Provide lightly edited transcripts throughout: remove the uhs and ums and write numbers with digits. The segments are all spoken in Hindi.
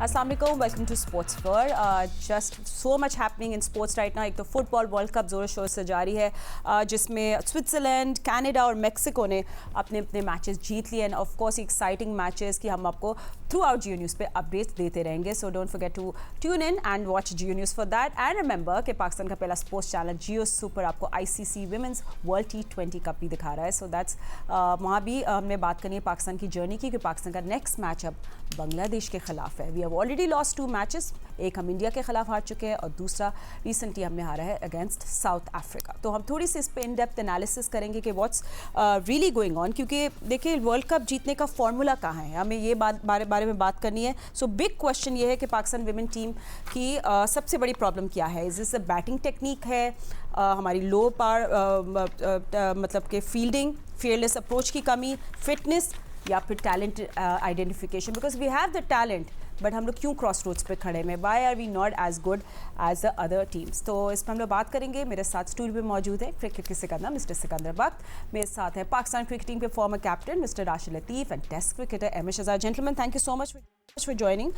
Assalamu alaikum, welcome to Sports Fur. Just so much happening in sports right now. एक तो फुटबॉल वर्ल्ड कप जोर शोर से जारी है जिसमें स्विट्ज़रलैंड, कनाडा और मेक्सिको ने अपने अपने मैचेस जीत लिए and of course exciting matches की हम आपको थ्रू आउट जियो न्यूज़ पे अपडेट्स देते रहेंगे. So don't forget to tune in and watch Geo news for that and remember कि पाकिस्तान का पहला स्पोर्ट्स चैनल जियो सुपर आपको ICC women's world T20 cup भी दिखा रहा है. सो दैट्स वहाँ भी हमने बात करनी है पाकिस्तान की जर्नी की, क्योंकि पाकिस्तान का नेक्स्ट मैच अब बांग्लादेश के खिलाफ है. We have already lost 2 matches. एक हम इंडिया के खिलाफ हार चुके हैं और दूसरा रिसेंटली हमने हारा है अगेंस्ट साउथ अफ्रीका. तो हम थोड़ी सी इस पे इन डेप्थ एनालिसिस करेंगे कि व्हाट्स रियली गोइंग ऑन, क्योंकि देखिए वर्ल्ड कप जीतने का फॉर्मूला कहाँ है, हमें ये बारे में बात करनी है. सो बिग क्वेश्चन ये है कि पाकिस्तान विमेन टीम की सबसे बड़ी प्रॉब्लम क्या है. इज दिस बैटिंग टेक्निक है, हमारी लो पार मतलब कि फील्डिंग, फेयरलेस अप्रोच की कमी, फिटनेस, या फिर talent identification. Because we have the talent but हम लोग क्यों क्रॉस रोड्स पे खड़े हैं, why are we not as good as the other teams. तो इस पर हम लोग बात करेंगे. मेरे साथ स्टूडियो पे मौजूद है क्रिकेट के सिकंदर मिस्टर सिकंदर बख्त. मेरे साथ है पाकिस्तान क्रिकेट टीम के former captain mister Rashid Latif and test cricketer M S Shahzad. Gentleman, thank you so much for joining.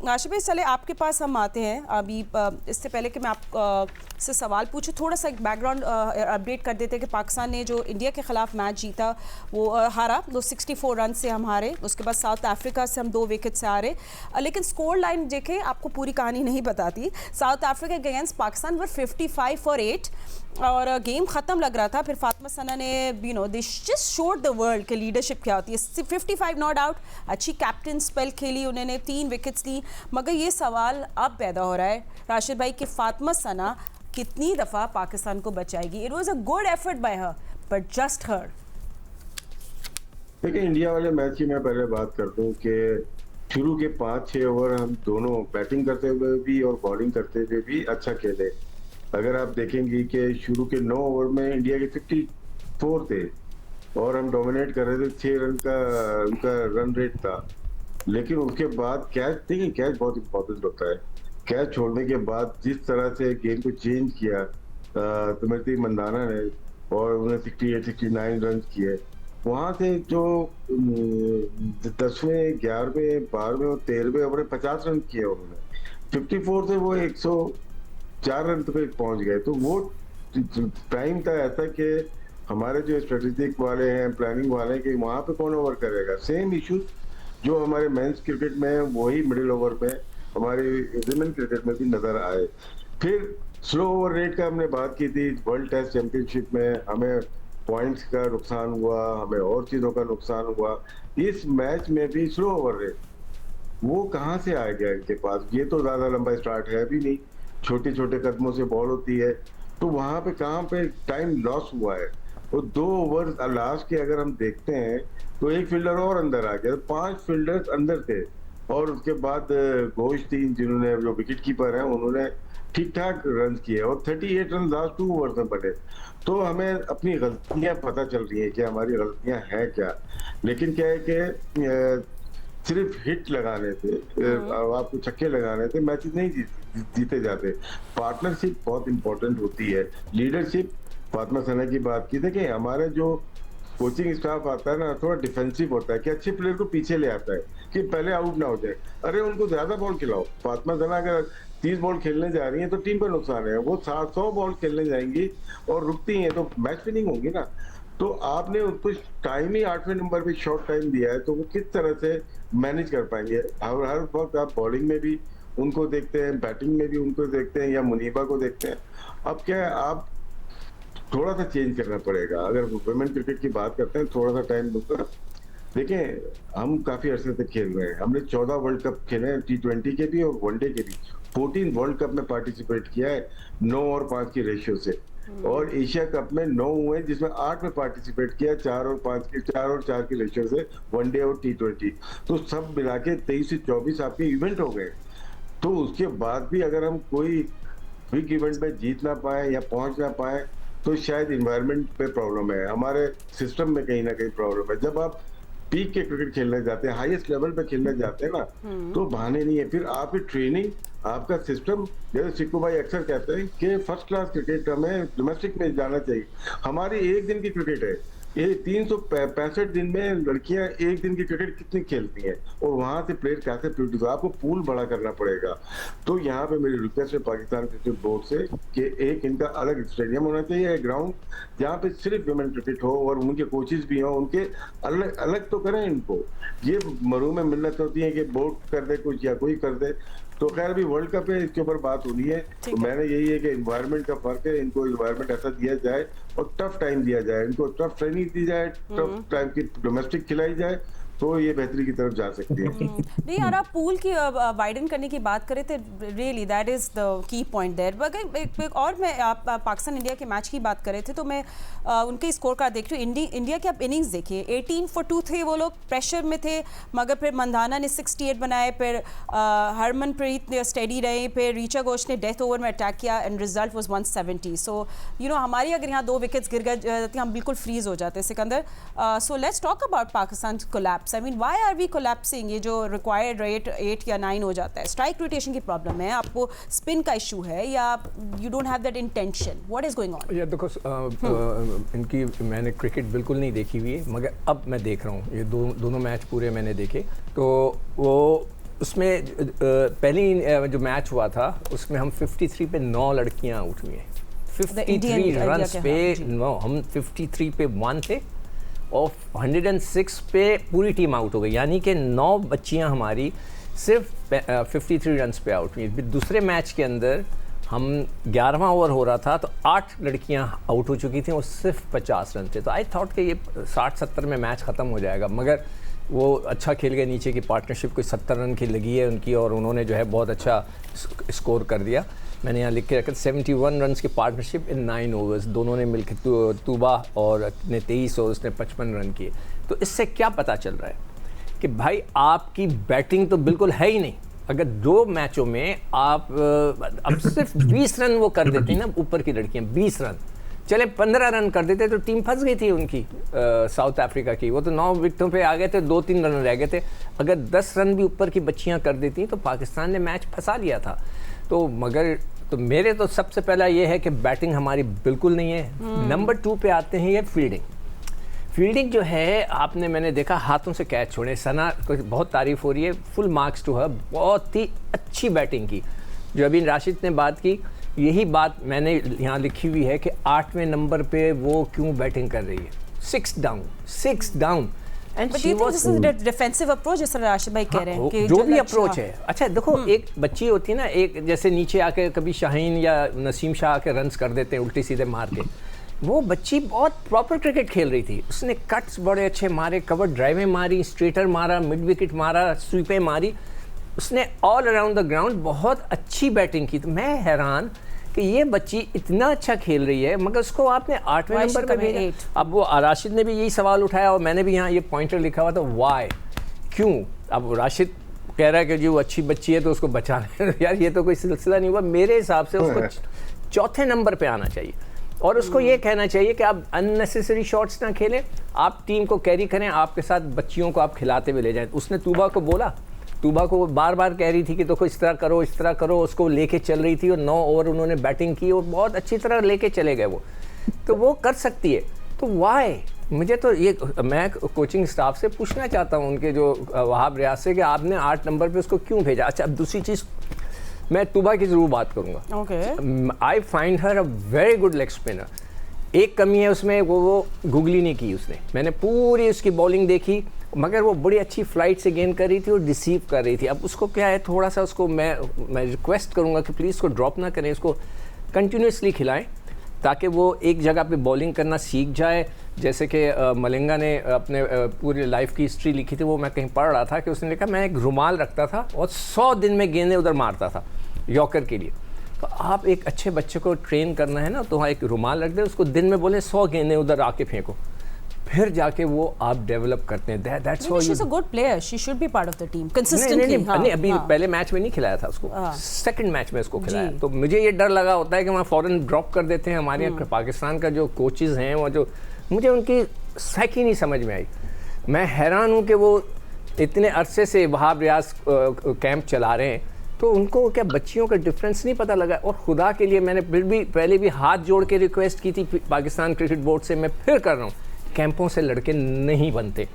Rashid भाई, चले आपके पास हम आते हैं. अभी इससे पहले कि मैं आप से सवाल पूछूं, थोड़ा सा एक बैकग्राउंड अपडेट कर देते हैं कि पाकिस्तान ने जो इंडिया के खिलाफ मैच जीता वो हारा, वो 64 रन से हम हारे. उसके बाद साउथ अफ्रीका से हम 2 विकेट से हारे. लेकिन स्कोर लाइन देखें, आपको पूरी कहानी नहीं बताती. साउथ अफ्रीका के अगेंस्ट पाकिस्तान वर 55 for 8 और गेम ख़त्म लग रहा था. फिर फातिमा सना ने they just showed the world कि लीडरशिप क्या होती है. 55 नॉट आउट, अच्छी कैप्टन स्पेल खेली उन्होंने, 3 विकेट्स ली. मगर ये सवाल अब पैदा हो रहा है राशिद भाई कि फातिमा सना कितनी दफ़ा पाकिस्तान को बचाएगी. It was a good effort by her but just her. देखिए, इंडिया वाले मैच की मैं पहले बात कर दूं कि शुरू के 5-6 ओवर हम दोनों बैटिंग करते हुए भी और बॉलिंग करते हुए भी अच्छा खेले. अगर आप देखेंगे कि शुरू के 9 ओवर में इंडिया के 54 थे और हम डोमिनेट कर रहे थे. 6 रन का उनका रन रेट था. लेकिन उसके बाद कैच, देखिए कैच बहुत इंपॉर्टेंट होता है. कैच छोड़ने के बाद जिस तरह से गेम को चेंज किया स्मृति मंदाना ने और उन्हें 68-69 रन किए, वहां से जो 10वें, 11वें, 12वें और 13वें ओवर में 50 रन किए उन्होंने. 54 से वो 104 रन तक पहुंच गए. तो वो टाइम था ऐसा कि हमारे जो स्ट्रेटेजिक वाले हैं, प्लानिंग वाले हैं कि वहां पे कौन ओवर करेगा. सेम इश्यूज जो हमारे मेंस क्रिकेट में वही मिडिल ओवर में हमारी विमेन क्रिकेट में भी नजर आए. फिर स्लो ओवर रेट का हमने बात की थी. वर्ल्ड टेस्ट चैंपियनशिप में हमें पॉइंट्स का नुकसान हुआ, हमें और चीजों का नुकसान हुआ. इस मैच में भी स्लो ओवर रेट वो कहाँ से आ गया इनके पास. ये तो ज्यादा लंबा स्टार्ट है भी नहीं, छोटे छोटे कदमों से बॉल होती है. तो वहां पे कहाँ पे टाइम लॉस हुआ है. और 2 ओवर लास्ट के अगर हम देखते हैं तो एक फील्डर और अंदर आ गया, 5 फील्डर्स अंदर थे. और उसके बाद घोष थी जिन्होंने, जो विकेट कीपर हैं, उन्होंने ठीक ठाक रन किए और 38 रन लास्ट 2 ओवर में बने. तो हमें अपनी गलतियां पता चल रही है कि हमारी गलतियां हैं क्या. लेकिन क्या है कि सिर्फ हिट लगाने से, आपको छक्के लगाने से मैचेस नहीं जीते जाते. पार्टनरशिप बहुत इंपॉर्टेंट होती है. लीडरशिप, फातिमा सना की बात की. देखिए, हमारे जो कोचिंग स्टाफ आता है ना, थोड़ा डिफेंसिव होता है कि अच्छे प्लेयर को पीछे ले आता है कि पहले आउट ना हो जाए. अरे उनको ज्यादा बॉल खिलाओ. फातिमा सना अगर 30 बॉल खेलने जा रही है तो टीम का नुकसान है. वो 700 बॉल खेलने जाएंगी और रुकती हैं तो मैच विनिंग होगी ना. तो आपने उसको टाइम ही 8वें नंबर पे शॉर्ट टाइम दिया है, तो वो किस तरह से मैनेज कर पाएंगे. हर वक्त आप बॉलिंग में भी उनको देखते हैं, बैटिंग में भी उनको देखते हैं, या मुनीबा को देखते हैं. अब क्या है, आप थोड़ा सा चेंज करना पड़ेगा. अगर वुमेन क्रिकेट की बात करते हैं, थोड़ा सा टाइम दूसरा. देखें, हम काफी अरसे से खेल रहे हैं. हमने 14 वर्ल्ड कप खेले हैं, T20 के भी और वनडे के भी. 14 वर्ल्ड कप में पार्टिसिपेट किया है 9 और 5 की रेशियो से. और एशिया कप में 9 हुए जिसमें 8 में पार्टिसिपेट किया 4 और 4 की रेशियो से, वनडे और T20. तो सब मिला के 23 से 24 आपके इवेंट हो गए. तो उसके बाद भी अगर हम कोई बिग इवेंट में जीत ना पाए या पहुंच ना पाए तो शायद इन्वायरमेंट पे प्रॉब्लम है, हमारे सिस्टम में कहीं ना कहीं प्रॉब्लम है. जब आप पीक के क्रिकेट खेलने जाते हैं, हाईएस्ट लेवल पे खेलने जाते हैं ना, तो बहाने नहीं है. फिर आपकी ट्रेनिंग आपका सिस्टम, जैसे चिक्कू भाई अक्सर कहते हैं कि फर्स्ट क्लास क्रिकेट हमें डोमेस्टिक में जाना चाहिए। हमारी एक दिन की क्रिकेट है, ये 365 दिन में लड़कियां एक दिन की क्रिकेट कितनी खेलती हैं, और वहां से प्लेयर कैसे प्रोड्यूस हो, आपको पूल बड़ा करना पड़ेगा। तो यहाँ पे मेरी रिक्वेस्ट है पाकिस्तान क्रिकेट बोर्ड से कि एक इनका अलग स्टेडियम होना चाहिए, ग्राउंड जहाँ पे सिर्फ वुमेन क्रिकेट हो और उनके कोचेज भी हों, उनके अलग अलग तो करें इनको। ये मरू में मिन्नत होती है कि बोर्ड कर दे कुछ या कोई कर दे। तो खैर अभी वर्ल्ड कप है, इसके ऊपर बात होनी है। तो मैंने यही है कि एनवायरनमेंट का फर्क है, इनको एनवायरनमेंट ऐसा दिया जाए और टफ टाइम दिया जाए, इनको टफ ट्रेनिंग दी जाए, टफ टाइम की डोमेस्टिक खिलाई जाए, तो ये बेहतरी की तरफ जा सकती है। नहीं यार, आप पूल की वाइडन करने की बात करें तो really that is the key point there. मगर और मैं आप पाकिस्तान इंडिया के मैच की बात कर रहे थे तो मैं उनके स्कोर कार्ड देख रही हूँ। इंडिया के आप इनिंग्स देखिए, 18 for 2 थे वो लोग, प्रेशर में थे, मगर फिर मंदाना ने 68 बनाए, फिर हरमनप्रीत ने स्टेडी रहे, फिर रीचा घोष ने डेथ ओवर में अटैक किया and result was 170। So you no हमारी अगर यहाँ 2 विकेट्स गिर गए हम बिल्कुल फ्रीज हो जाते Sikandar. So let's talk about Pakistan collapse. I mean, why are we collapsing? ये जो required rate 8 या 9 हो जाता है, स्ट्राइक रोटेशन की प्रॉब्लम है, आपको स्पिन का इशू है, या you don't have that intention? What is going on? या देखो इनकी मैंने क्रिकेट बिल्कुल नहीं देखी हुई है, मगर अब मैं देख रहा हूँ ये दोनों मैच पूरे मैंने देखे। तो वो उसमें पहली जो मैच हुआ था उसमें हम 53 पे 9 लड़कियाँ आउट हुई हैं, 53 रन्स पे 9, हम 53 पे 1 थे और 106 पे पूरी टीम आउट हो गई, यानी कि 9 बच्चियां हमारी सिर्फ 53 रन्स पे आउट हुई। दूसरे मैच के अंदर हम 11वां ओवर हो रहा था तो 8 लड़कियां आउट हो चुकी थी और सिर्फ 50 रन थे। तो आई थॉट कि ये 60-70 में मैच ख़त्म हो जाएगा, मगर वो अच्छा खेल गए। नीचे की पार्टनरशिप कोई 70 रन की लगी है उनकी और उन्होंने जो है बहुत अच्छा स्कोर कर दिया। मैंने यहाँ लिख के रखा 71 रन की पार्टनरशिप इन 9 ओवर्स, दोनों ने मिलकर तूबा और ने 23 और उसने 55 रन किए। तो इससे क्या पता चल रहा है कि भाई आपकी बैटिंग तो बिल्कुल है ही नहीं। अगर 2 मैचों में आप अब सिर्फ 20 रन वो कर देते हैं ना, ऊपर की लड़कियाँ 20 रन, चले 15 रन कर देते तो टीम फंस गई थी उनकी साउथ अफ्रीका की। वो तो 9 विकेटों पे आ गए थे, 2-3 रन रह गए थे। अगर 10 रन भी ऊपर की बच्चियाँ कर देती तो पाकिस्तान ने मैच फंसा लिया था। तो मगर तो मेरे तो सबसे पहला ये है कि बैटिंग हमारी बिल्कुल नहीं है। नंबर 2 पे आते हैं ये फील्डिंग जो है, आपने मैंने देखा हाथों से कैच छोड़े। सना को बहुत तारीफ हो रही है, फुल मार्क्स टू हर, बहुत ही अच्छी बैटिंग की। जो अभी राशिद ने बात की, यही बात मैंने यहाँ लिखी हुई है कि 8वें नंबर पे वो क्यों बैटिंग कर रही है, 6 down. But do you think this is a defensive approach, जिस तरह राशिद भाई कह रहे हैं कि जो भी अप्रोच है। अच्छा देखो, एक बच्ची होती है ना, एक जैसे नीचे आके कभी शाहीन या नसीम शाह आके रन्स कर देते हैं उल्टे सीधे मार के, वो बच्ची बहुत प्रॉपर क्रिकेट खेल रही थी। उसने कट्स बड़े अच्छे मारे, कवर ड्राइवें मारी, स्ट्रेटर मारा, मिड विकेट मारा, स्वीपें मारी, उसने ऑल अराउंड द ग्राउंड बहुत अच्छी बैटिंग की। तो मैं हैरान कि ये बच्ची इतना अच्छा खेल रही है, मगर उसको आपने 8वें नंबर पे भेजा। अब वो राशिद ने भी यही सवाल उठाया और मैंने भी यहाँ ये पॉइंटर लिखा हुआ था, वाई, क्यों। अब राशिद कह रहा है कि जी वो अच्छी बच्ची है तो उसको बचा लें। यार ये तो कोई सिलसिला नहीं हुआ। मेरे हिसाब से उसको 4थे नंबर पे आना चाहिए और उसको ये कहना चाहिए कि आप अननेसेसरी शॉट्स ना खेलें, आप टीम को कैरी करें, आपके साथ बच्चियों को आप खिलाते हुए ले जाएं। उसने तूबा को बोला, तूबा को बार बार कह रही थी कि देखो इस तरह करो, उसको लेके चल रही थी और 9 ओवर उन्होंने बैटिंग की और बहुत अच्छी तरह लेके चले गए वो। तो वो कर सकती है, तो वाई। मुझे तो ये, मैं कोचिंग स्टाफ से पूछना चाहता हूँ उनके जो वहाब रियाज से, कि आपने 8 नंबर पे उसको क्यों भेजा। अच्छा, अब दूसरी चीज़ मैं तूबा की ज़रूर बात करूँगा। I find her a very good leg spinner. एक कमी है उसमें, वो गुगली नहीं की उसने। मैंने पूरी उसकी बॉलिंग देखी, मगर वो बड़ी अच्छी फ्लाइट से गेंद कर रही थी और रिसीव कर रही थी। अब उसको क्या है, थोड़ा सा उसको मैं रिक्वेस्ट करूँगा कि प्लीज़ उसको ड्रॉप ना करें, उसको कंटिन्यूसली खिलाएं ताकि वो एक जगह पे बॉलिंग करना सीख जाए। जैसे कि मलिंगा ने अपने पूरी लाइफ की हिस्ट्री लिखी थी, वो मैं कहीं पढ़ रहा था कि उसने लिखा, मैं एक रुमाल रखता था और 100 दिन में गेंदें उधर मारता था यॉर्कर के लिए। तो आप एक अच्छे बच्चे को ट्रेन करना है ना, तो वहाँ एक रुमाल रख दें, उसको दिन में बोले 100 गेंदें उधर आके फेंको, फिर जाके वो आप डेवलप करते हैं। That's why she is a good player, she should be part of the team consistently. नहीं, अभी पहले मैच में नहीं खिलाया था उसको, सेकंड मैच में उसको खिलाया। तो मुझे ये डर लगा होता है कि वहाँ फौरन ड्रॉप कर देते हैं। हमारे यहाँ पाकिस्तान का जो कोचेज़ हैं, वो जो मुझे उनकी साइकी नहीं समझ में आई। मैं हैरान हूँ कि वो इतने अरसे से वहाब रियाज कैंप चला रहे हैं, तो तो उनको क्या बच्चियों का डिफरेंस नहीं पता लगा? और खुदा के लिए मैंने फिर भी पहले भी हाथ जोड़ के रिक्वेस्ट की थी पाकिस्तान क्रिकेट बोर्ड से, मैं फिर कर रहा हूँ, कैंपों से लड़के नहीं बनते।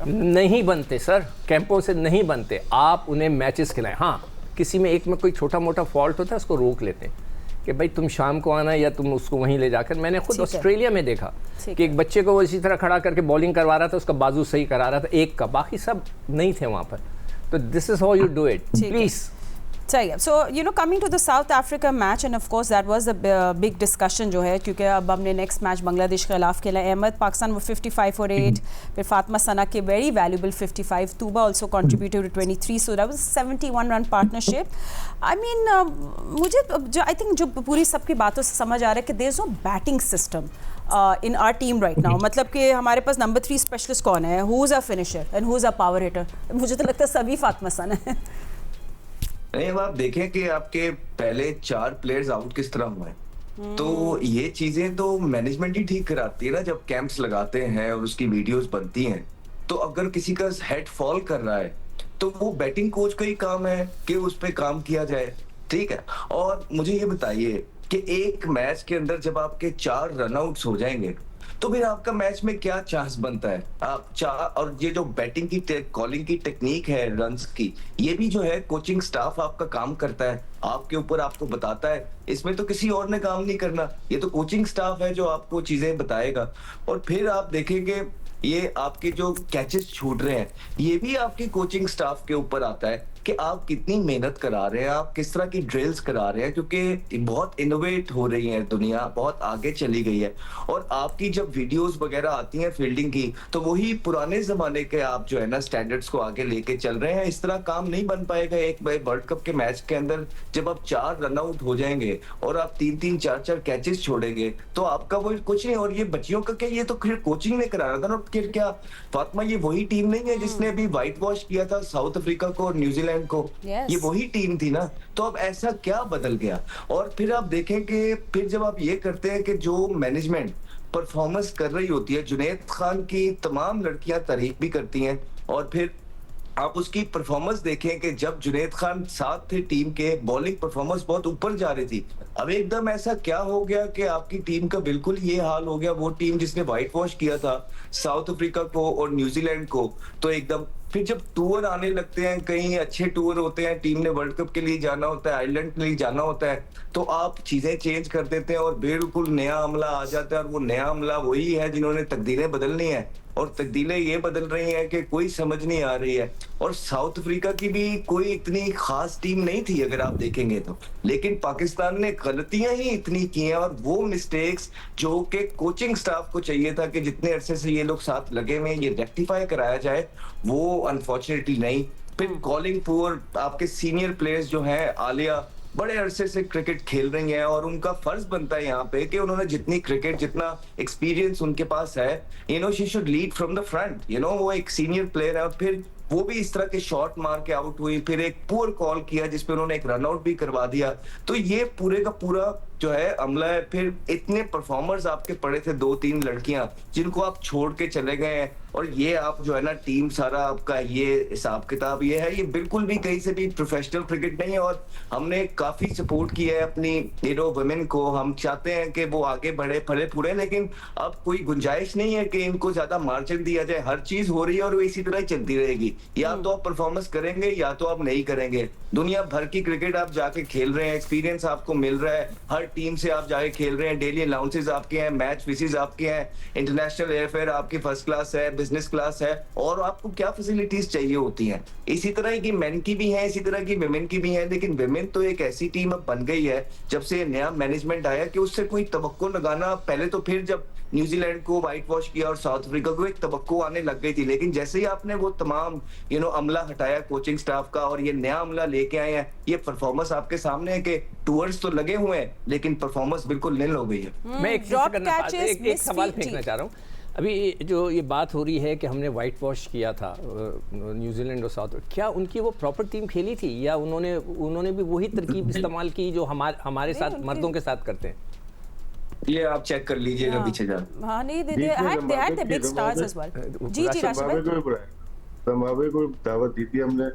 नहीं बनते सर, कैंपों से नहीं बनते। आप उन्हें मैचेस खिलाएं। हाँ, किसी में एक में कोई छोटा मोटा फॉल्ट होता है, उसको रोक लेते हैं कि भाई तुम शाम को आना या तुम उसको वहीं ले जाकर। मैंने खुद ऑस्ट्रेलिया में देखा कि एक बच्चे को वो इसी तरह खड़ा करके बॉलिंग करवा रहा था, उसका बाजू सही करा रहा था एक का, बाकी सब नहीं थे वहाँ पर। तो this is how you do it please. चाहिए। So you know, coming to the South Africa match, and of course that was the big discussion जो है, क्योंकि अब हमने नेक्स्ट मैच बांग्लादेश के खिलाफ खेला। अहमद पाकिस्तान वो 55 for 8, फिर फातिमा सना के very valuable 55, Tuba also contributed 23, so that was 71 run partnership. I mean मुझे जो आई थिंक जो पूरी सबकी बातों से समझ आ रहा है कि there is no batting system in our team right now. मतलब कि हमारे पास नंबर 3 स्पेशलिस्ट कौन है, who is a finisher and who is a power hitter? मुझे तो लगता है सभी फातिमा सना है। नहीं, अब आप देखें कि आपके पहले 4 प्लेयर्स आउट किस तरह हुए हैं, तो ये चीजें तो मैनेजमेंट ही ठीक कराती है ना। जब कैंप्स लगाते हैं और उसकी वीडियोस बनती हैं, तो अगर किसी का हेड फॉल कर रहा है तो वो बैटिंग कोच का ही काम है कि उस पर काम किया जाए, ठीक है। और मुझे ये बताइए कि एक मैच के अंदर जब आपके 4 रनआउट्स हो जाएंगे तो फिर आपका मैच में क्या चांस बनता है? आप और ये जो बैटिंग की कॉलिंग की टेक्निक है रन्स की, ये भी जो है कोचिंग स्टाफ आपका काम करता है, आपके ऊपर आपको बताता है। इसमें तो किसी और ने काम नहीं करना, ये तो कोचिंग स्टाफ है जो आपको चीजें बताएगा। और फिर आप देखेंगे ये आपके जो कैचेस छूट रहे हैं, ये भी आपके कोचिंग स्टाफ के ऊपर आता है कि आप कितनी मेहनत करा रहे हैं, आप किस तरह की ड्रिल्स करा रहे हैं, क्योंकि बहुत इनोवेट हो रही है दुनिया, बहुत आगे चली गई है। और आपकी जब वीडियोस वगैरह आती हैं फील्डिंग की, तो वही पुराने जमाने के आप जो है ना स्टैंडर्ड्स को आगे लेके चल रहे हैं। इस तरह काम नहीं बन पाएगा एक वर्ल्ड कप के मैच के अंदर। जब आप 4 रनआउट हो जाएंगे और आप 3-3, 4-4 कैचेस छोड़ेंगे तो आपका वो कुछ नहीं। और ये बच्चियों का क्या, ये तो फिर कोचिंग ने करा रहा था ना। फिर क्या फातिमा, ये वही टीम नहीं है जिसने अभी व्हाइट वॉश किया था साउथ अफ्रीका को और न्यूजीलैंड को? ये वही टीम थी ना। तो अब ऐसा क्या बदल गया? और फिर आप देखें कि फिर जब आप ये करते हैं कि जो मैनेजमेंट परफॉर्मेंस कर रही होती है, जुनैद खान की तमाम लड़कियां तारीफ भी करती हैं, और फिर आप उसकी परफॉर्मेंस देखें कि जब जुनैद खान साथ थे टीम के, बॉलिंग परफॉर्मेंस बहुत ऊपर जा रही थी। अब एकदम ऐसा क्या हो गया कि आपकी टीम का बिल्कुल ये हाल हो गया? वो टीम जिसने व्हाइट वॉश किया था साउथ अफ्रीका को और न्यूजीलैंड को, तो एकदम फिर जब टूर आने लगते हैं, कहीं अच्छे टूर होते हैं, टीम ने वर्ल्ड कप के लिए जाना होता है, आयरलैंड के लिए जाना होता है, तो आप चीजें चेंज कर देते हैं और बिल्कुल नया अमला आ जाता है। और वो नया अमला वही है जिन्होंने तकदीरें बदलनी है, और तकदीरें ये बदल रही हैं कि कोई समझ नहीं आ रही है। और साउथ अफ्रीका की भी कोई इतनी खास टीम नहीं थी अगर आप देखेंगे तो, लेकिन पाकिस्तान ने गलतियां ही इतनी की हैं, और वो मिस्टेक्स जो कि कोचिंग स्टाफ को चाहिए था कि जितने अरसे से ये लोग साथ लगे हुए ये रेक्टिफाई कराया जाए, वो अनफॉर्चुनेटली नहीं। फिर कॉलिंग फॉर आपके सीनियर प्लेयर्स जो हैं, आलिया बड़े अरसे से क्रिकेट खेल रही हैं, और उनका फर्ज बनता है यहाँ पे कि उन्होंने जितनी क्रिकेट, जितना एक्सपीरियंस उनके पास है, she should lead from the front. वो एक सीनियर प्लेयर है, और फिर वो भी इस तरह के शॉट मार के आउट हुई, फिर एक पुअर कॉल किया जिसपे उन्होंने एक रन आउट भी करवा दिया। तो ये पूरे का पूरा जो है अमला है। फिर इतने परफॉर्मर्स आपके पड़े थे, 2-3 लड़कियां जिनको आप छोड़ के चले गए हैं, और ये आप जो है ना टीम सारा आपका ये हिसाब किताब ये है, ये बिल्कुल भी कहीं से भी प्रोफेशनल क्रिकेट नहीं है। और हमने काफी सपोर्ट किया है अपनी वुमेन को, हम चाहते हैं कि वो आगे बढ़े फले फूले, लेकिन अब कोई गुंजाइश नहीं है कि इनको ज्यादा मार्जिन दिया जाए। हर चीज हो रही है और वो इसी तरह ही चलती रहेगी, या तो आप परफॉर्मेंस करेंगे या तो आप नहीं करेंगे। दुनिया भर की क्रिकेट आप जाके खेल रहे हैं, एक्सपीरियंस आपको मिल रहा है, हर टीम से आप जाके खेल रहे हैं, डेली अलाउंसेस आपके हैं, मैच फीसेस आपके हैं, इंटरनेशनल एयरफेयर आपकी फर्स्ट क्लास है, बिजनेस क्लास है, और आपको क्या फैसिलिटीज चाहिए होती हैं। इसी तरह की मेन की भी है, इसी तरह की विमेन की भी है, लेकिन विमेन तो एक ऐसी टीम अब बन गई है जब से नया मैनेजमेंट आया कि उससे कोई तवक्को लगाना, पहले तो फिर जब न्यूजीलैंड को व्हाइट वॉश किया और साउथ अफ्रीका को एक तवक्को आने लग गई थी, लेकिन जैसे ही आपने वो तमाम अमला हटाया कोचिंग स्टाफ का और ये नया अमला लेके आए हैं, ये परफॉर्मेंस आपके सामने है कि टूवर्ड्स तो लगे हुए हैं लेकिन परफॉर्मेंस बिल्कुल निल हो गई है। मैं एक सवाल फेंकना चाह रहा हूँ। अभी जो ये बात हो रही है कि हमने व्हाइट वॉश किया था न्यूजीलैंड और साउथ, क्या उनकी वो प्रॉपर टीम खेली थी या उन्होंने भी वही तरकीब इस्तेमाल की जो हमारे साथ मर्दों के साथ करते हैं? ये आप चेक कर लीजिएगा पीछे जा। हाँ, नहीं, they had the big stars as well। जी राशिद भाई, ज़िम्बाब्वे को दावत दी थी हमने,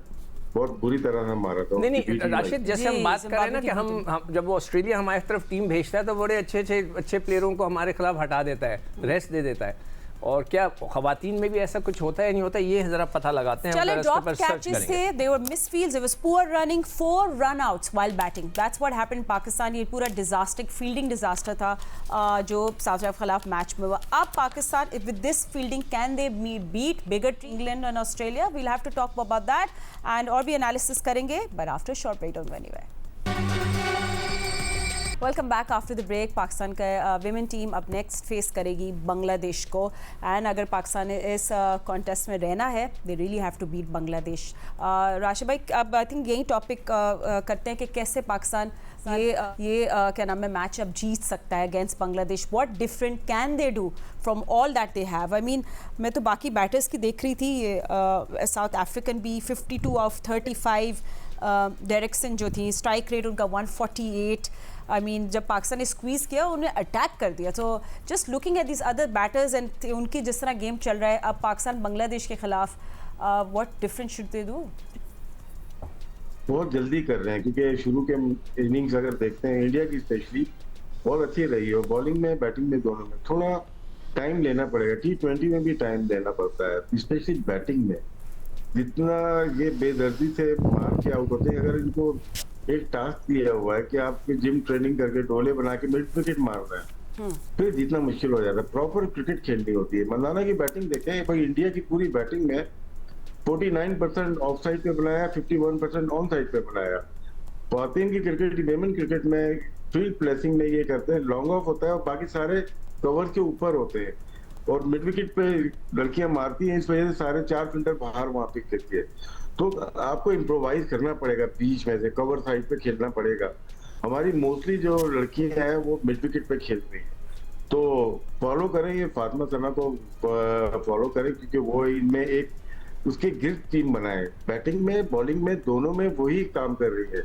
बहुत बुरी तरह से मारा था। नहीं राशिद, जैसे हम जी, बात कर रहे हैं ना कि जिम्बाब्वे हम जब वो ऑस्ट्रेलिया हमारी तरफ टीम भेजता है तो बड़े अच्छे प्लेयरों को हमारे खिलाफ हटा देता है, रेस्ट दे देता है। और क्या खवातीन में भी ऐसा कुछ होता है नहीं होता, ये जरा पता लगाते हैं। चलो, ड्रॉप कैचेस थे, they were misfields, it was poor running, 4 run outs while batting. That's what happened Pakistan. ये पूरा डिजास्टर, फील्डिंग डिजास्टर था जो साउथ अफ्रीका के खिलाफ मैच में हुआ। अब Pakistan with this fielding can they beat bigger England and Australia? We'll have to talk about that and और भी एनालिसिस करेंगे, but after a short break, don't go anywhere. Welcome back after the break. Pakistan का विमेन टीम अब नेक्स्ट फेस करेगी बांग्लादेश को, एंड अगर पाकिस्तान ने इस कॉन्टेस्ट में रहना है, they really have to beat Bangladesh. Rashid भाई, अब आई थिंक यही टॉपिक करते हैं कि कैसे पाकिस्तान ये क्या नाम है मैच अब जीत सकता है against Bangladesh. What different can they do from all that they have? I mean, मैं तो बाकी बैटर्स की देख रही थी, ये साउथ अफ्रीकन भी 52 ऑफ 35, डायरेक्सन जो थी स्ट्राइक रेट उनका 148। आई मीन, जब पाकिस्तान ने स्क्वीज़ किया उन्हें अटैक कर दिया। तो just looking at this other batters and उनकी जिस तरह गेम चल रहा है अब पाकिस्तान बांग्लादेश के खिलाफ, what different should they do? बहुत जल्दी कर रहे हैं, क्योंकि शुरू के इनिंग्स अगर देखते हैं इंडिया की स्पेशली बहुत अच्छी रही है, बॉलिंग में बैटिंग में दोनों में थोड़ा टाइम लेना पड़ेगा। T20 में भी टाइम देना पड़ता है, स्पेशली बैटिंग में। जितना ये बेदर्दी से मार के आउट होते हैं, अगर इनको एक टास्क दिया हुआ है कि आपके जिम ट्रेनिंग करके डोले बना के मिड विकेट मारना है, फिर जितना मुश्किल हो जाता है। प्रॉपर क्रिकेट खेलनी होती है। मलाना की बैटिंग देखें भाई, इंडिया की पूरी बैटिंग में 49% ऑफ साइड पे बनाया, 51% ऑन साइड पे बनाया। खातून की क्रिकेट, वेमेन क्रिकेट में फील्ड प्लेसिंग में ये करते हैं, लॉन्ग ऑफ होता है और बाकी सारे कवर के ऊपर होते हैं, और मिड विकेट पे लड़कियां मारती हैं, इस वजह से सारे 4 फील्डर बाहर वहां पे खेलती है। तो आपको इम्प्रोवाइज करना पड़ेगा, बीच में से कवर साइड पे खेलना पड़ेगा। हमारी मोस्टली जो लड़कियां हैं वो मिड विकेट पे खेलती हैं, तो फॉलो करें ये फातिमा सना को फॉलो करें, क्योंकि वो इनमें एक उसके गिर्द टीम बनाए। बैटिंग में बॉलिंग में दोनों में वही काम कर रही है।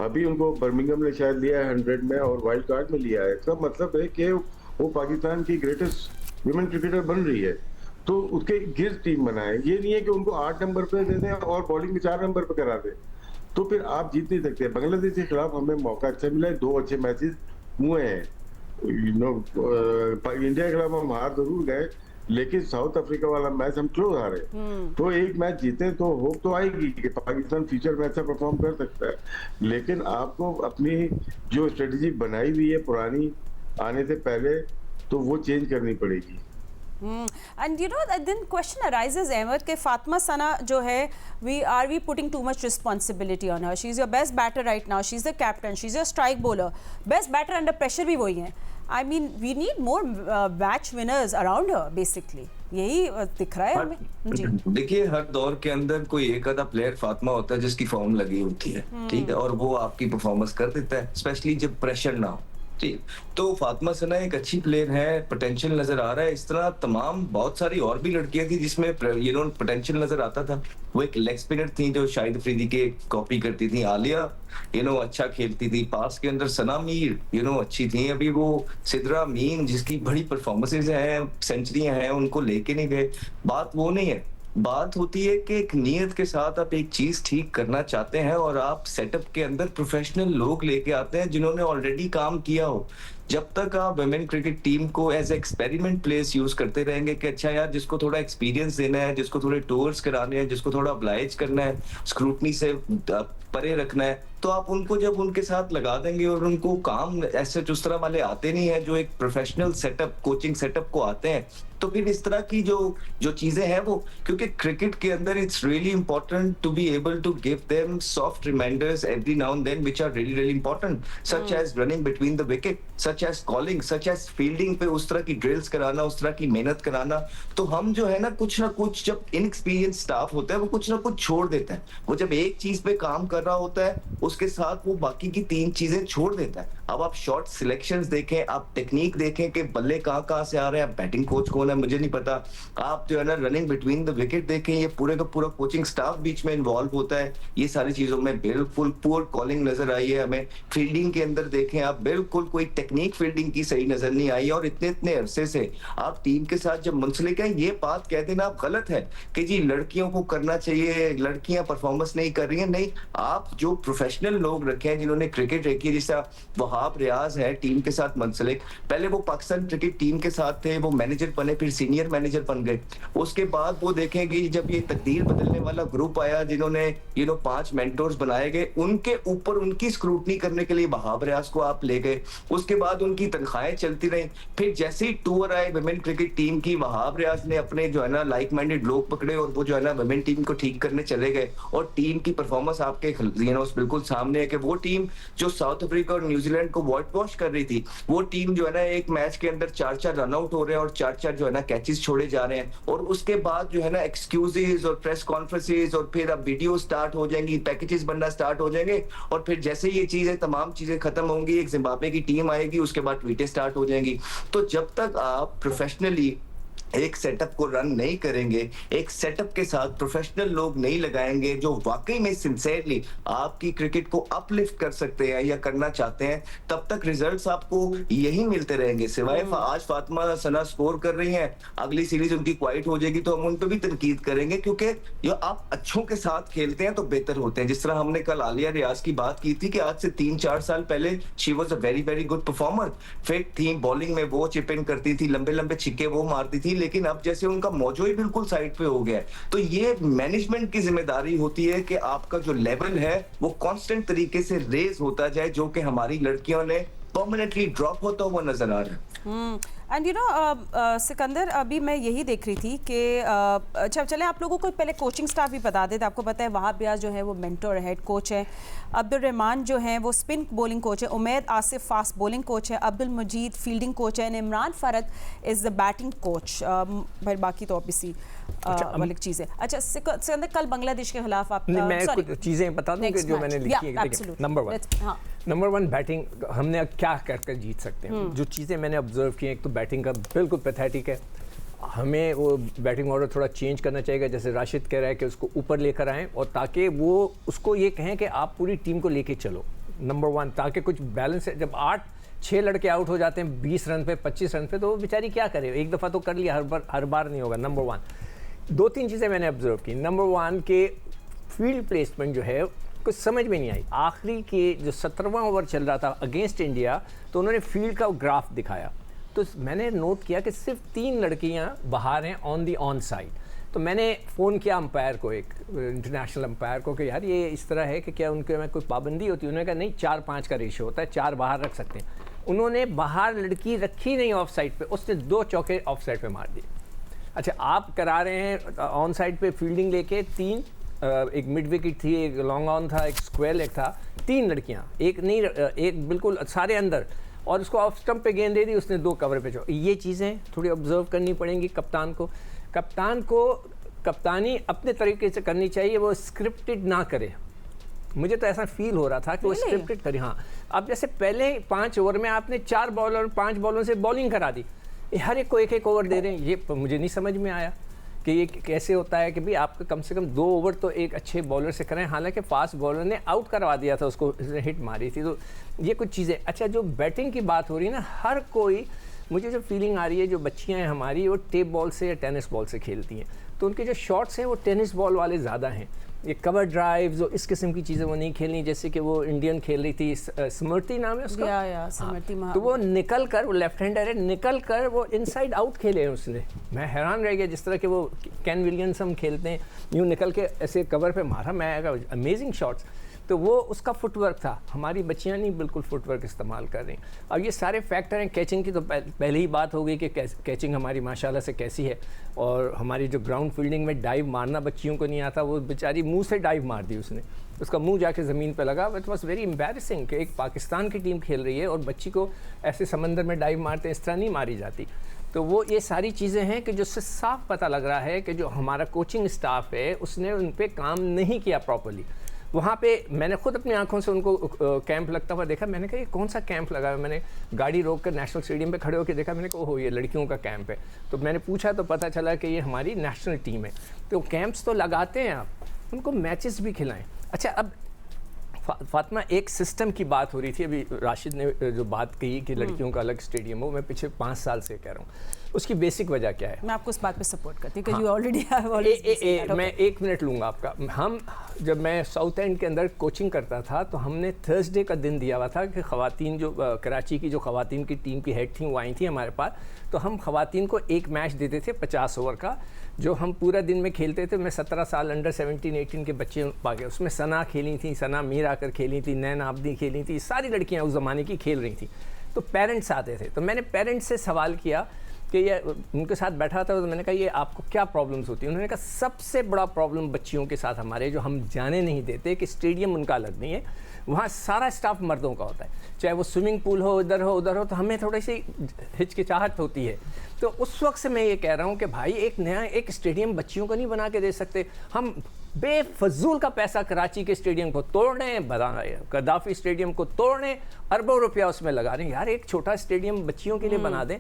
अभी उनको बर्मिंघम ने शायद लिया है 100 में और वाइल्ड कार्ड में लिया है। इसका मतलब है कि वो पाकिस्तान की ग्रेटेस्ट विमेन क्रिकेटर बन रही है, तो उसके गिर्द टीम बनाए। ये नहीं है कि उनको 8 नंबर पे दे दें और बॉलिंग में 4 नंबर पे करा दें, तो फिर आप जीत नहीं सकते। बांग्लादेश के खिलाफ हमें मौका अच्छा मिला है, 2 अच्छे मैचेस हुए हैं। इंडिया के खिलाफ हम हार जरूर गए, लेकिन साउथ अफ्रीका वाला मैच हम क्लोज हारे। तो एक मैच जीते तो होप तो आएगी कि पाकिस्तान फ्यूचर में अच्छा परफॉर्म कर सकता है, लेकिन आपको अपनी जो स्ट्रेटेजी बनाई हुई है पुरानी आने से पहले, तो वो चेंज करनी पड़ेगी। And you know, then question arises, Ahmed, कि फातिमा सना जो है, we putting too much responsibility on her? She's your best batter right now. She's the captain. She's your strike bowler. Best batter under pressure भी वही है. I mean, we need more match winners around her, basically. यही दिख रहा है हमें। जी देखिए, हर दौर के अंदर कोई एक आधा प्लेयर फातिमा होता है जिसकी फॉर्म लगी होती है, ठीक है, और वो आपकी परफॉर्मेंस कर देता है, स्पेशली जब प्रेशर ना हो। तो फातिमा सना एक अच्छी प्लेयर है, पोटेंशियल नजर आ रहा है। इस तरह तमाम बहुत सारी और भी लड़कियां थी जिसमें पोटेंशियल नजर आता था। वो एक लेग स्पिनर थी जो शाहिद अफरीदी के कॉपी करती थी। आलिया अच्छा खेलती थी पास के अंदर। सना मीर अच्छी थी। अभी वो सिद्रा मीन जिसकी बड़ी परफॉर्मेंसेज हैं, सेंचुरियां हैं, उनको लेके नहीं गए। बात वो नहीं है, बात होती है कि एक नीयत के साथ आप एक चीज ठीक करना चाहते हैं और आप सेटअप के अंदर प्रोफेशनल लोग लेके आते हैं जिन्होंने ऑलरेडी काम किया हो। जब तक आप वुमेन क्रिकेट टीम को एज एक्सपेरिमेंट प्लेस यूज करते रहेंगे कि अच्छा यार, जिसको थोड़ा एक्सपीरियंस देना है, जिसको थोड़े टूर्स कराने हैं, जिसको थोड़ा ऑब्लाइज करना है, स्क्रूटनी से परे रखना है, तो आप उनको जब उनके साथ लगा देंगे और उनको काम ऐसे उस तरह वाले आते नहीं है जो एक प्रोफेशनल सेटअप, कोचिंग सेटअप को आते हैं, तो फिर इस तरह की जो चीजें हैं वो, क्योंकि क्रिकेट के अंदर it's really important to be able to give them soft reminders every now and then which are really really important, such as running between the wicket, such as calling, such as fielding पे उस तरह की ड्रिल्स कराना, उस तरह की मेहनत कराना। तो हम जो है ना कुछ जब इनएक्सपीरियंस स्टाफ होता है वो कुछ ना कुछ छोड़ देता है। वो जब एक चीज पे काम कर रहा होता है उसके साथ वो बाकी की 3 चीजें छोड़ देता है। अब आप शॉट सिलेक्शंस देखें, आप टेक्निक देखें कि बल्ले कहाँ से आ रहे हैं, बैटिंग कोच कौन है मुझे नहीं पता, आप जो है ना रनिंग बिटवीन द विकेट देखें, ये पूरे का पूरा कोचिंग स्टाफ बीच में इन्वॉल्व होता है। ये सारी चीजों में बिल्कुल पुअर कॉलिंग नजर आई है हमें। फील्डिंग के अंदर देखें आप, बिल्कुल कोई टेक्निक फील्डिंग की सही नजर नहीं आई है। और इतने अरसे से आप टीम के साथ जब मुंसलिक है, ये बात कह देना आप गलत है कि जी लड़कियों को करना चाहिए, लड़कियां परफॉर्मेंस नहीं कर रही हैं। नहीं, आप जो प्रोफेशनल लोग रखे हैं जिन्होंने क्रिकेट रखी है, जैसा वहाब रियाज है टीम के साथ मुंसलिक, पहले वो पाकिस्तान क्रिकेट टीम के साथ थे, वो मैनेजर बने, फिर सीनियर मैनेजर बन गए। उसके बाद वो देखेंगे जब ये तकदीर बदलने वाला ग्रुप आया जिन्होंने 5 मेंटोर्स बनाए गए, उनके ऊपर उनकी स्क्रूटनी करने के लिए वहाब रियाज को आप ले गए। उसके बाद उनकी तनख्वाहें चलती रही। फिर जैसे ही टूर आए वुमेन क्रिकेट टीम की, वहाब रियाज ने अपने जो है ना लाइक माइंडेड लोग पकड़े और वो जो है ना वुमेन टीम को ठीक करने चले गए। और टीम की परफॉर्मेंस आपके बिल्कुल सामने है कि वो टीम जो साउथ अफ्रीका और न्यूजीलैंड को व्हाइट वॉश कर रही थी, वो टीम जो है ना एक मैच के अंदर 4-4 रन आउट हो रहे हैं और 4-4 जो है ना कैचेस छोड़े जा रहे हैं। और उसके बाद जो है ना एक्सक्यूजेस और प्रेस कॉन्फ्रेंसेस और फिर अब वीडियो स्टार्ट हो जाएंगी, पैकेजेस बनना स्टार्ट हो जाएंगे। और फिर जैसे ये चीजें तमाम चीजें खत्म होंगी, एक जिम्बाब्वे की टीम आएगी, उसके बाद ट्वीटें स्टार्ट हो जाएंगी। तो जब तक आप प्रोफेशनली एक सेटअप को रन नहीं करेंगे, एक सेटअप के साथ प्रोफेशनल लोग नहीं लगाएंगे जो वाकई में सिंसियरली आपकी क्रिकेट को अपलिफ्ट कर सकते हैं या करना चाहते हैं, तब तक रिजल्ट्स आपको यही मिलते रहेंगे। सिवाय आज फातिमा सना स्कोर कर रही हैं, अगली सीरीज उनकी क्वाइट हो जाएगी तो हम उन पर भी तनकीद करेंगे, क्योंकि जो आप अच्छों के साथ खेलते हैं तो बेहतर होते हैं। जिस तरह हमने कल आलिया रियाज की बात की थी कि आज से 3-4 साल पहले she was a very very good performer, fit थी, बॉलिंग में वो चिप इन करती थी, लंबे लंबे छिक्के वो मारती थी, लेकिन अब जैसे उनका मौजो ही बिल्कुल साइड पे हो गया है। तो ये मैनेजमेंट की जिम्मेदारी होती है कि आपका जो लेवल है वो कांस्टेंट तरीके से रेज होता जाए, जो कि हमारी लड़कियों ने परमानेंटली ड्रॉप होता हुआ नजर आ रहा है। एंड सिकंदर, अभी मैं यही देख रही थी कि चले आप लोगों को पहले कोचिंग स्टाफ भी बता देते। आपको पता है वहाब रियाज जो है वो मेंटर हेड कोच है, अब्दुल रहमान जो है वो स्पिन बॉलिंग कोच है, Umaid Asif fast bowling coach है, अब्दुल मजीद फील्डिंग कोच है, Imran Farhat is the batting coach. फिर बाकी तो ऑब्वियसली वाली चीज़ है। अच्छा सिकंदर, कल बांग्लादेश के खिलाफ आप मैं कुछ चीज़ें बता दूं कि जो मैंने लिखी है। नंबर 1 बैटिंग हमने अब क्या कर जीत सकते हैं। जो चीज़ें मैंने ऑब्जर्व की हैं, एक तो बैटिंग का बिल्कुल पैथेटिक है, हमें वो बैटिंग ऑर्डर थोड़ा चेंज करना चाहिए। जैसे राशिद कह रहा है कि उसको ऊपर लेकर आएँ और ताकि वो उसको ये कहें कि आप पूरी टीम को लेके चलो, नंबर 1, ताकि कुछ बैलेंस है। जब 6 लड़के आउट हो जाते हैं 20 रन पे 25 रन पे, तो वो बेचारी क्या करे, एक दफ़ा तो कर लिया, हर बार नहीं होगा। नंबर 1 2-3 चीज़ें मैंने ऑब्जर्व की। नंबर 1 के फील्ड प्लेसमेंट जो है कुछ समझ में नहीं आई। आखिरी के जो 17वां ओवर चल रहा था अगेंस्ट इंडिया, तो उन्होंने फील्ड का ग्राफ दिखाया, तो मैंने नोट किया कि सिर्फ 3 लड़कियां बाहर हैं ऑन दी ऑन साइड। तो मैंने फ़ोन किया अंपायर को, एक इंटरनेशनल अंपायर को, कि यार ये इस तरह है कि क्या उनके में कोई पाबंदी होती है। उन्होंने कहा नहीं, 4-5 का रेशियो होता है, 4 बाहर रख सकते हैं। उन्होंने बाहर लड़की रखी नहीं ऑफ साइड पे, उसने 2 चौके ऑफ साइड पे मार दिए। अच्छा, आप करा रहे हैं ऑन साइड पे फील्डिंग लेके 3, एक मिड विकेट थी, एक लॉन्ग ऑन था, एक स्क्वायर लेग था, 3 लड़कियां, एक नहीं, एक बिल्कुल सारे अंदर, और उसको ऑफ स्टंप पे गेंद दे दी, उसने 2 कवर पे। ये चीज़ें थोड़ी ऑब्जर्व करनी पड़ेंगी कप्तान को कप्तानी अपने तरीके से करनी चाहिए, वो स्क्रिप्टेड ना करे। मुझे तो ऐसा फील हो रहा था कि वो स्क्रिप्टेड करे। हाँ, अब जैसे पहले 5 ओवर में आपने 4 बॉलर 5 बॉलरों से बॉलिंग करा दी, हर एक को 1-1 ओवर दे रहे हैं। ये मुझे नहीं समझ में आया कि ये कैसे होता है कि भाई आपको कम से कम 2 ओवर तो एक अच्छे बॉलर से करें। हालांकि फास्ट बॉलर ने आउट करवा दिया था उसको, उसने हिट मारी थी। तो ये कुछ चीज़ें। अच्छा, जो बैटिंग की बात हो रही है ना, हर कोई, मुझे जो फीलिंग आ रही है, जो बच्चियां हैं हमारी, वो टेप बॉल से या टेनिस बॉल से खेलती हैं, तो उनके जो शॉट्स हैं वो टेनिस बॉल वाले ज़्यादा हैं। ये कवर ड्राइव्स और इस किस्म की चीज़ें वो नहीं खेलनी, जैसे कि वो इंडियन खेल रही थी, स्मृति नाम है उसका, स्मृति। तो वो निकल कर, वो लेफ्ट हैंडर है, निकल कर वो इनसाइड आउट खेले हैं उसने। मैं हैरान रह गया, जिस तरह के वो कैन विलियमसन खेलते हैं, यूँ निकल के ऐसे कवर पे मारा, मैं अमेजिंग शॉट्स। तो वो उसका फुटवर्क था। हमारी बच्चियां नहीं बिल्कुल फुटवर्क इस्तेमाल कर रही। और ये सारे फैक्टर हैं। कैचिंग की तो पहले ही बात हो गई कि कैचिंग हमारी माशाल्लाह से कैसी है, और हमारी जो ग्राउंड फील्डिंग में डाइव मारना बच्चियों को नहीं आता, वो बेचारी मुंह से डाइव मार दी उसने, उसका मुंह जाके ज़मीन पे लगा। इट वॉज वेरी एम्बैरेसिंग कि एक पाकिस्तान की टीम खेल रही है और बच्ची को ऐसे समंदर में डाइव मारते, इस तरह नहीं मारी जाती। तो वो ये सारी चीज़ें हैं कि जिससे साफ पता लग रहा है कि जो हमारा कोचिंग स्टाफ है उसने उन पर काम नहीं किया प्रॉपर्ली। वहाँ पे मैंने खुद अपनी आंखों से उनको कैंप लगता हुआ देखा। मैंने कहा ये कौन सा कैंप लगा है? मैंने गाड़ी रोक कर नेशनल स्टेडियम पे खड़े होकर देखा। मैंने कहा ओहो ये लड़कियों का कैंप है। तो मैंने पूछा तो पता चला कि ये हमारी नेशनल टीम है। तो कैंप्स तो लगाते हैं आप, उनको मैचेस भी खिलाएं। अच्छा, अब फातिमा, एक सिस्टम की बात हो रही थी अभी, राशिद ने जो बात कही कि लड़कियों का अलग स्टेडियम हो, मैं पिछले 5 साल से कह रहा हूँ, उसकी बेसिक वजह क्या है? मैं आपको इस बात पे सपोर्ट करती हूँ कि यू ऑलरेडी मैं 1 मिनट लूँगा आपका। जब मैं साउथ एंड के अंदर कोचिंग करता था तो हमने थर्सडे का दिन दिया हुआ था कि ख़वातीन जो कराची की जो ख़वातीन की टीम की हेड थी वो आई थी हमारे पास। तो हम ख़वातीन को एक मैच देते थे 50 ओवर का, जो हम पूरा दिन में खेलते थे। मैं 17 साल अंडर 17-18 के बच्चे पा गए। उसमें सना खेली थी, सना मीर आकर खेली थी, नैन आबदी खेली थी, सारी लड़कियां उस ज़माने की खेल रही थी। तो पेरेंट्स आते थे, तो मैंने पेरेंट्स से सवाल किया कि ये उनके साथ बैठा था, तो मैंने कहा ये आपको क्या प्रॉब्लम्स होती हैं? उन्होंने कहा सबसे बड़ा प्रॉब्लम बच्चियों के साथ हमारे, जो हम जाने नहीं देते कि स्टेडियम उनका अलग नहीं है, वहाँ सारा स्टाफ मर्दों का होता है, चाहे वो स्विमिंग पूल हो, इधर हो उधर हो, तो हमें थोड़ी सी हिचकिचाहट होती है। तो उस वक्त से मैं ये कह रहा हूँ कि भाई एक नया एक स्टेडियम बच्चियों को नहीं बना के दे सकते हम। बेफजूल का पैसा कराची के स्टेडियम को तोड़ रहे हैं, गद्दाफी स्टेडियम को तोड़ रहे हैं, अरबों रुपया उसमें लगा रहे हैं। यार एक छोटा स्टेडियम बच्चियों के लिए बना दें।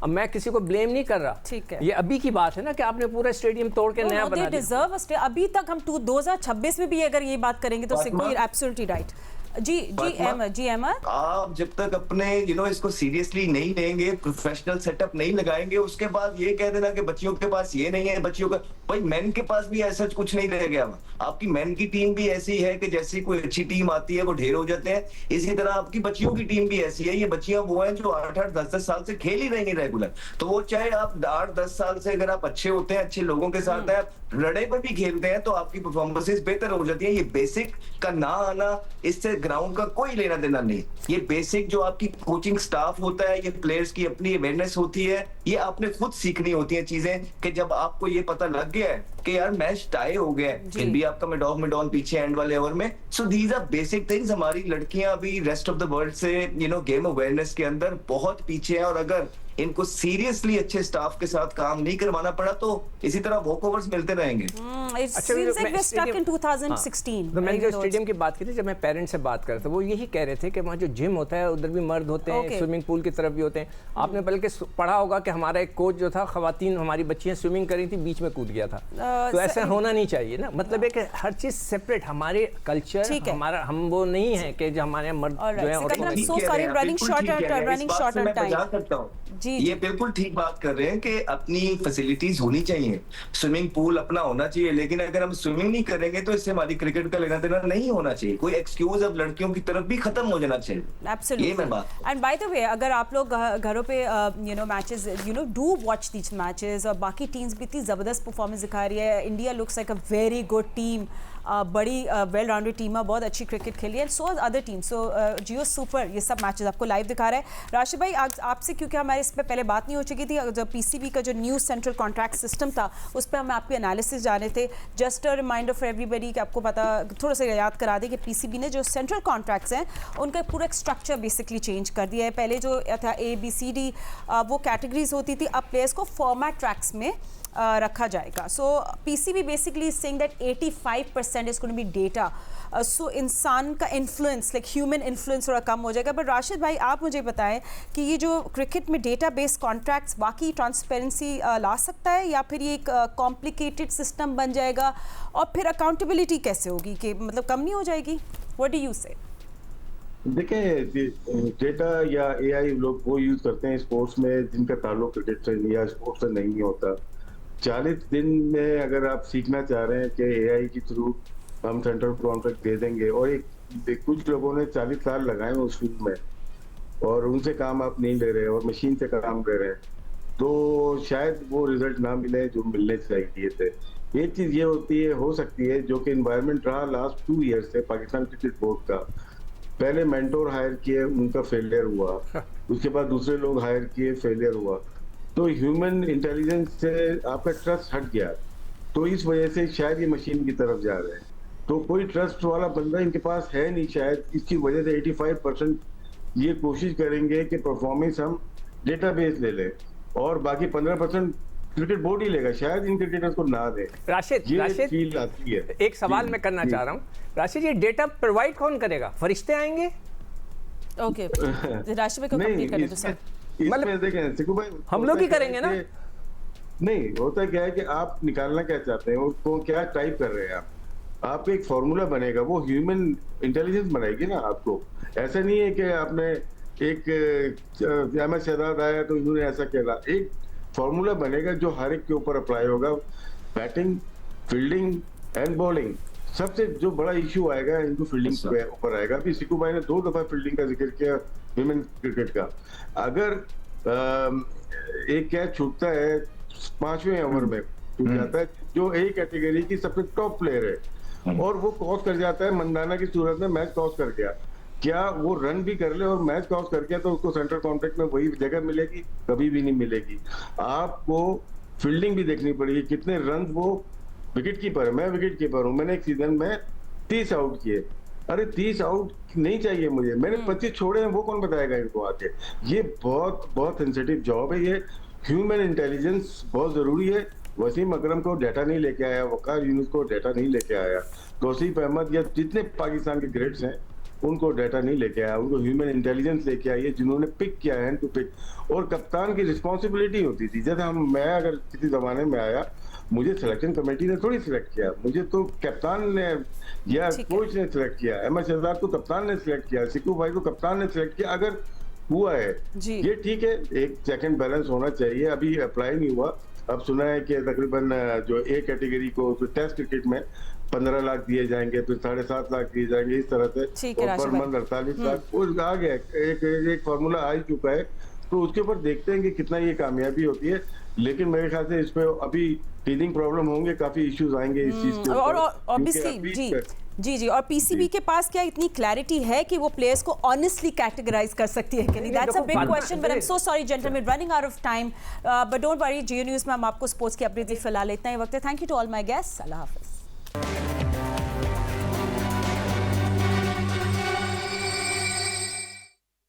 अब मैं किसी को ब्लेम नहीं कर रहा, ठीक है, ये अभी की बात है ना कि आपने पूरा स्टेडियम तोड़ के नया बना दिया। अभी तक हम 2026 में भी अगर ये बात करेंगे तो एब्सोल्युटली राइट। जी अहमद, आप जब तक अपने इसको सीरियसली नहीं लेंगे, प्रोफेशनल सेटअप नहीं लगाएंगे, उसके बाद ये कह देना कि बच्चियों के पास ये नहीं है, बच्चियों का भाई मेन के पास भी ऐसा कुछ नहीं रह गया। आपकी मेन की टीम भी ऐसी है कि जैसी कोई अच्छी टीम आती है वो ढेर हो जाते हैं, इसी तरह आपकी बच्चियों की टीम भी ऐसी है। ये बच्चियां वो हैं जो 8-8, 10-10 साल से खेल ही रहेंगी रेगुलर। तो वो चाहे आप 8-10 साल से अगर आप अच्छे होते हैं, अच्छे लोगों के साथ हैं, लड़े पर भी खेलते हैं, तो आपकी परफॉर्मेंसेस बेहतर हो जाती है। ये बेसिक का ना आना, इससे ग्राउंड का कोई लेना देना नहीं। ये बेसिक जो आपकी कोचिंग स्टाफ होता है, ये प्लेयर्स की अपनी अवेयरनेस होती है, ये आपने खुद सीखनी होती है चीजें, कि जब आपको ये पता लग गया है कि यार मैच टाई हो गया है, फिर भी आपका मिडॉन पीछे एंड वाले ओवर में। So these are basic things. हमारी लड़कियां अभी रेस्ट ऑफ द वर्ल्ड से गेम अवेयरनेस के अंदर बहुत पीछे हैं, और अगर इनको सीरियसली अच्छे स्टाफ के साथ काम नहीं करवाना पड़ा तो इसी तरह वॉकओवर्स मिलते रहेंगे। तो मैंने जो स्टेडियम की बात की थी, जब मैं पेरेंट्स से बात कर रहा था, वो यही कह रहे थे कि वहाँ जो जिम होता है उधर भी मर्द होते हैं, स्विमिंग पूल की तरफ भी होते हैं। आपने बल्कि पढ़ा होगा कि हमारा एक कोच जो था, खवातीन हमारी बच्चियां स्विमिंग करी थी, बीच में कूद गया था। तो ऐसा होना नहीं चाहिए ना, मतलब है कि हर चीज सेपरेट, हमारे कल्चर हमारा, हम वो नहीं है कि जो हमारे मर्द जो है। ये बिल्कुल ठीक बात कर रहे हैं कि अपनी फैसिलिटीज होनी चाहिए, स्विमिंग पूल अपना होना चाहिए, लेकिन अगर हम स्विमिंग नहीं करेंगे तो इससे हमारी क्रिकेट का लेना देना नहीं होना चाहिए। कोई एक्सक्यूज अब लड़कियों की तरफ भी खत्म हो जाना चाहिए। Absolutely. ये मैं बात। एंड बाय द वे, अगर आप लोग घरों पे matches do watch these matches, और बाकी टीम्स भी इतनी जबरदस्त परफॉर्मेंस दिखा रही है। India looks like a very good team, बड़ी वेल राउंडेड टीम है, बहुत अच्छी क्रिकेट खेली है, सो अदर टीम। सो जियो सुपर ये सब मैचेस आपको लाइव दिखा रहा है। राशिद भाई, आपसे क्योंकि हमारे इस पर पहले बात नहीं हो चुकी थी, जब पीसीबी का जो न्यू सेंट्रल कॉन्ट्रैक्ट सिस्टम था उस पर हम आपके एनालिसिस जाने थे। Just a reminder for everybody कि आपको पता, थोड़ा सा याद करा दें कि पीसीबी ने जो सेंट्रल कॉन्ट्रैक्ट्स हैं उनका पूरा स्ट्रक्चर बेसिकली चेंज कर दिया है। पहले जो था ABCD वो कैटेगरीज होती थी, अब प्लेयर्स को फॉर्मेट ट्रैक्स में रखा जाएगा। So PCB basically saying that 85% is going to be data. So इंसान का इन्फ्लुएंस, लाइक ह्यूमन इन्फ्लुएंस थोड़ा कम हो जाएगा। बट राशिद भाई, आप मुझे बताएं कि ये जो क्रिकेट में डेटा बेस कॉन्ट्रैक्ट्स बाकी ट्रांसपेरेंसी ला सकता है, या फिर ये एक कॉम्प्लिकेटेड सिस्टम बन जाएगा, और फिर अकाउंटेबिलिटी कैसे होगी, कि मतलब कम नहीं हो जाएगी? व्हाट डू यू से? देखिए, डेटा या AI लोग वो यूज करते हैं स्पोर्ट्स में जिनका ताल्लुक क्रिकेट से या स्पोर्ट्स से नहीं होता। 40 दिन में अगर आप सीखना चाह रहे हैं कि AI के थ्रू हम सेंट्रल कॉन्ट्रैक्ट दे देंगे, और एक कुछ लोगों ने 40 साल लगाए उस फील्ड में, और उनसे काम आप नहीं ले रहे और मशीन से काम ले रहे हैं, तो शायद वो रिजल्ट ना मिले जो मिलने चाहिए थे। एक चीज ये होती है, हो सकती है, जो कि इन्वायरमेंट रहा लास्ट 2 ईयर्स से पाकिस्तान क्रिकेट बोर्ड का। पहले मेंटोर हायर किए, उनका फेलियर हुआ, उसके बाद दूसरे लोग हायर किए, फेलियर हुआ, तो ह्यूमन इंटेलिजेंस से आपका ट्रस्ट हट गया। तो इस वजह से शायद ये मशीन की तरफ जा रहे हैं, तो कोई ट्रस्ट वाला बंदा इनके पास है नहीं शायद। इसकी वजह से 85% ये कोशिश करेंगे कि परफॉर्मेंस हम डेटाबेस ले लें, और बाकी 15% क्रिकेट बोर्ड ही लेगा, शायद इन क्रिकेटर्स को ना दे। राशिद फील आती है। एक सवाल मैं करना चाह रहा हूँ राशिद, ये डेटा प्रोवाइड कौन करेगा? फरिश्ते आएंगे? ओके राशिद भाई को कंप्लीट करने दो सर। इसमें देखें सिकू भाई, हम लोग ही करेंगे ना? नहीं, होता क्या है कि आप निकालना क्या चाहते हैं, उसको क्या टाइप कर रहे हैं आपको एक फॉर्मूला बनेगा, वो ह्यूमन इंटेलिजेंस बनाएगी ना आपको। ऐसा नहीं है कि आपने एक अहमद शहजाद आया तो इन्होंने ऐसा किया, एक फॉर्मूला बनेगा जो हर एक के ऊपर अप्लाई होगा। बैटिंग, फील्डिंग एंड बॉलिंग, सबसे जो बड़ा इशू आएगा इनको फील्डिंग के ऊपर आएगा। अभी सिकू भाई ने 2 दफा फील्डिंग का जिक्र किया विमेन क्रिकेट का। अगर एक कैच छूटता है 5वें ओवर में छूट जाता है, जो एक कैटेगरी की सबसे टॉप प्लेयर है और वो क्रॉस कर जाता है मंदाना की सूरत में, मैच क्रॉस कर गया, क्या वो रन भी कर ले और मैच क्रॉस कर गया तो उसको सेंटर कॉन्टेक्ट में वही जगह मिलेगी? कभी भी नहीं मिलेगी। आपको फील्डिंग भी देखनी पड़ेगी, कितने रन वो विकेट कीपर है। मैं विकेट कीपर हूँ, मैंने एक सीजन में 30 आउट किए। अरे 30 आउट नहीं चाहिए मुझे, मैंने 25 छोड़े हैं, वो कौन बताएगा इनको आके? ये बहुत बहुत सेंसिटिव जॉब है। ये ह्यूमन इंटेलिजेंस बहुत जरूरी है। वसीम अकरम को डाटा नहीं लेके आया, वकार यूनुस को डाटा नहीं लेके आया, तौसीफ अहमद या जितने पाकिस्तान के ग्रेड्स हैं उनको डाटा नहीं लेके आया, उनको ह्यूमन इंटेलिजेंस लेके आई है जिन्होंने पिक किया है टू पिक। और कप्तान की रिस्पॉन्सिबिलिटी होती थी। जैसे मैं अगर किसी जमाने में आया, मुझे सिलेक्शन कमेटी ने थोड़ी सिलेक्ट किया, मुझे तो कप्तान ने या कोच ने सिलेक्ट किया। अहमद शहजाद को कप्तान ने सिलेक्ट किया, सिकू भाई को कप्तान ने सिलेक्ट किया। अगर हुआ है ये ठीक है, एक सेकंड बैलेंस होना चाहिए। अभी अप्लाई नहीं हुआ। अब सुना है कि तकरीबन जो ए कैटेगरी को टेस्ट क्रिकेट में 15 लाख दिए जाएंगे, फिर 7.5 लाख दिए जाएंगे, इस तरह से। और पर मंथ 48 लाख वो आ गया, एक फॉर्मूला आ ही चुका है। तो उसके ऊपर देखते हैं कि कितना ये कामयाबी होती है। लेकिन मेरे ख्याल से इस पे अभी टीदिंग प्रॉब्लम होंगे, काफी इश्यूज आएंगे इस चीज के और ऑब्वियसली जी और पीसीबी के पास क्या इतनी क्लैरिटी है कि वो प्लेयर्स को ऑनेस्टली कैटेगराइज कर सकती है कि नहीं? That's a big question, but I am so sorry gentleman, running out of time, but don't worry, Jio news में हम आपको स्पोर्ट्स की अपडेट फिलहाल इतना ही वक्त है। Thank you to all my guests, अल्लाह हाफिज़।